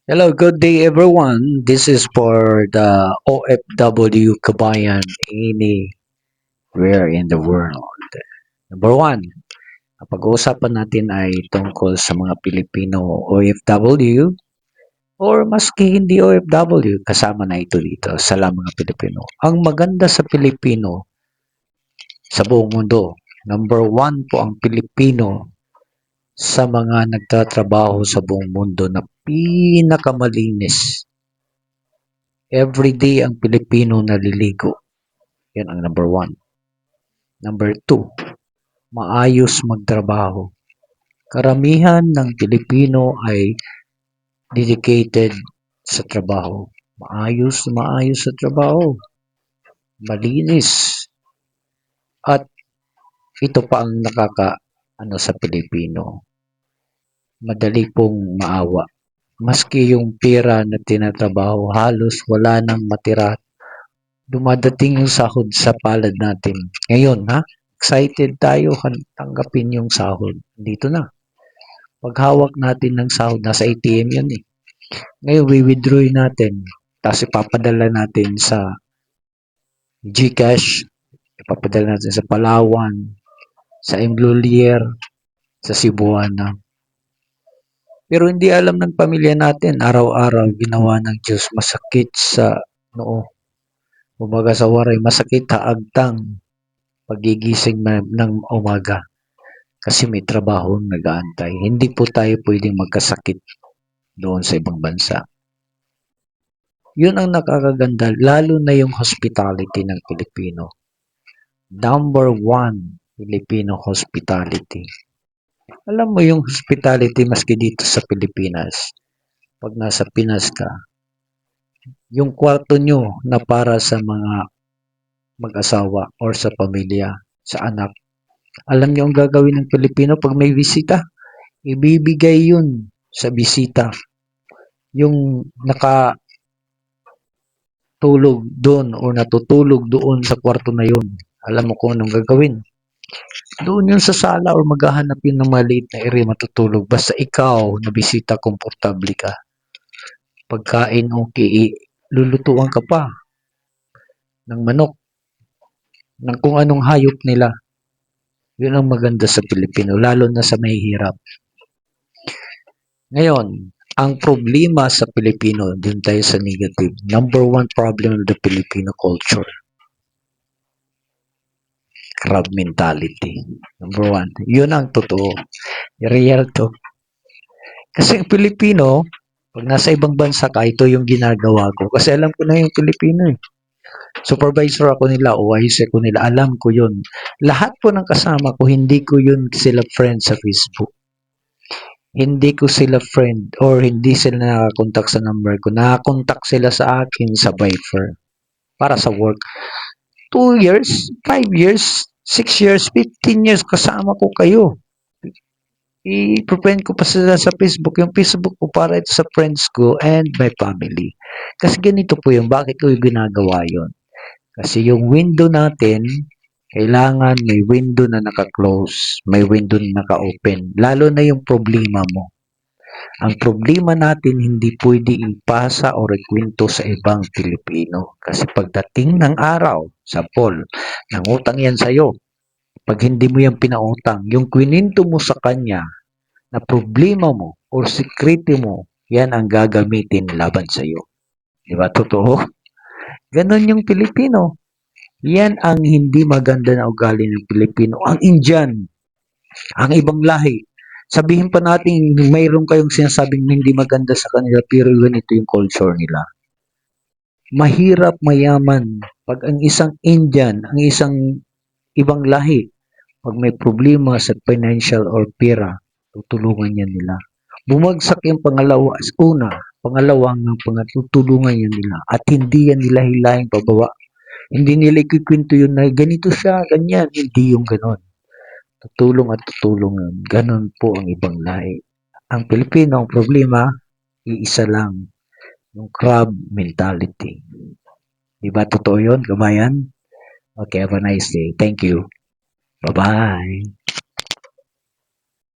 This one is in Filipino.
Hello, good day everyone. This is for the OFW kabayan anywhere in the world. Number one, ang pag-uusapan natin ay tungkol sa mga Pilipino OFW or maski hindi OFW, kasama na ito dito sa mga Pilipino. Ang maganda sa Pilipino sa buong mundo, number one po ang Pilipino sa mga nagtatrabaho sa buong mundo na pinakamalinis. Everyday ang Pilipino naliligo. Yan ang number one. Number two, maayos magtrabaho. Karamihan ng Pilipino ay dedicated sa trabaho. Maayos sa trabaho. Malinis. At ito pa ang sa Pilipino. Madali pong maawa. Maski yung pera na tinatrabaho, halos wala nang matira. Dumadating yung sahod sa palad natin. Ngayon, excited tayo tanggapin yung sahod. Dito na. Paghawak natin ng sahod, nasa ATM yan eh. Ngayon, withdraw natin. Tapos ipapadala natin sa GCash, ipapadala natin sa Palawan, sa Imblolier, sa Cebuana. Pero hindi alam ng pamilya natin, araw-araw ginawa ng Diyos masakit sa noo. Umaga sa waray, masakit haagtang pagigising ng umaga. Kasi may trabaho nag-aantay. Hindi po tayo pwedeng magkasakit doon sa ibang bansa. Yun ang nakakaganda, lalo na yung hospitality ng Pilipino. Number one, Filipino hospitality. Alam mo yung hospitality maski dito sa Pilipinas. Pag nasa Pinas ka, yung kwarto nyo na para sa mga mag-asawa or sa pamilya, sa anak. Alam niyo ang gagawin ng Pilipino pag may bisita? Ibibigay yun sa bisita. Yung nakatulog doon o natutulog doon sa kwarto na yun. Alam mo kung anong gagawin? Doon yun sa sala or maghahanap yun ng maliit na area matutulog. Basta ikaw na bisita, komportable ka. Pagkain okay, lulutuan ka pa ng manok, ng kung anong hayop nila. Yun ang maganda sa Pilipino, lalo na sa mahihirap. Ngayon, ang problema sa Pilipino, dun tayo sa negative. Number one problem of the Filipino culture. Crab mentality. Number one. Yun ang totoo. Real to. Kasi ang Pilipino, pag nasa ibang bansa ka, ito yung ginagawa ko. Kasi alam ko na yung Pilipino eh. Supervisor ako nila, OIC ko nila, alam ko yun. Lahat po ng kasama ko, hindi ko yun sila friend sa Facebook. Hindi ko sila friend or hindi sila nakakontak sa number ko. Nakakontak sila sa akin sa Viber para sa work. 2 years, 5 years, 6 years, 15 years kasama ko kayo. I-friend ko pa sila sa Facebook. Yung Facebook ko para ito sa friends ko and my family. Kasi ganito po yung bakit ko yung ginagawa yon. Kasi yung window natin, kailangan may window na naka-close, may window na naka-open. Lalo na yung problema mo. Ang problema natin hindi pwede ipasa o ikwento sa ibang Pilipino. Kasi pagdating ng araw, sa Paul, nangutang yan sa'yo. Pag hindi mo yan pinautang, yung kwininto mo sa kanya na problema mo o sikrito mo, yan ang gagamitin laban sa'yo. Diba? Totoo? Ganon yung Pilipino. Yan ang hindi maganda na ugali ng Pilipino. Ang Indian, ang ibang lahi. Sabihin pa natin, mayroon kayong sinasabing hindi maganda sa kanila, pero ganito yung culture nila. Mahirap mayaman. Pag ang isang Indian, ang isang ibang lahi, pag may problema sa financial or pera, tutulungan yan nila. Bumagsak yung pangalawa, pangalawang tutulungan yan nila. At hindi yan nila hilaing pababa. Hindi nila ikikwento yun na ganito siya, ganyan. Hindi yung ganon. Tutulong at tutulungan. Ganon po ang ibang lahi. Ang Pilipino, ang problema, iisa lang. Yung crab mentality. Diba totoo yun, kabayan? Okay, have a nice day. Thank you. Bye-bye.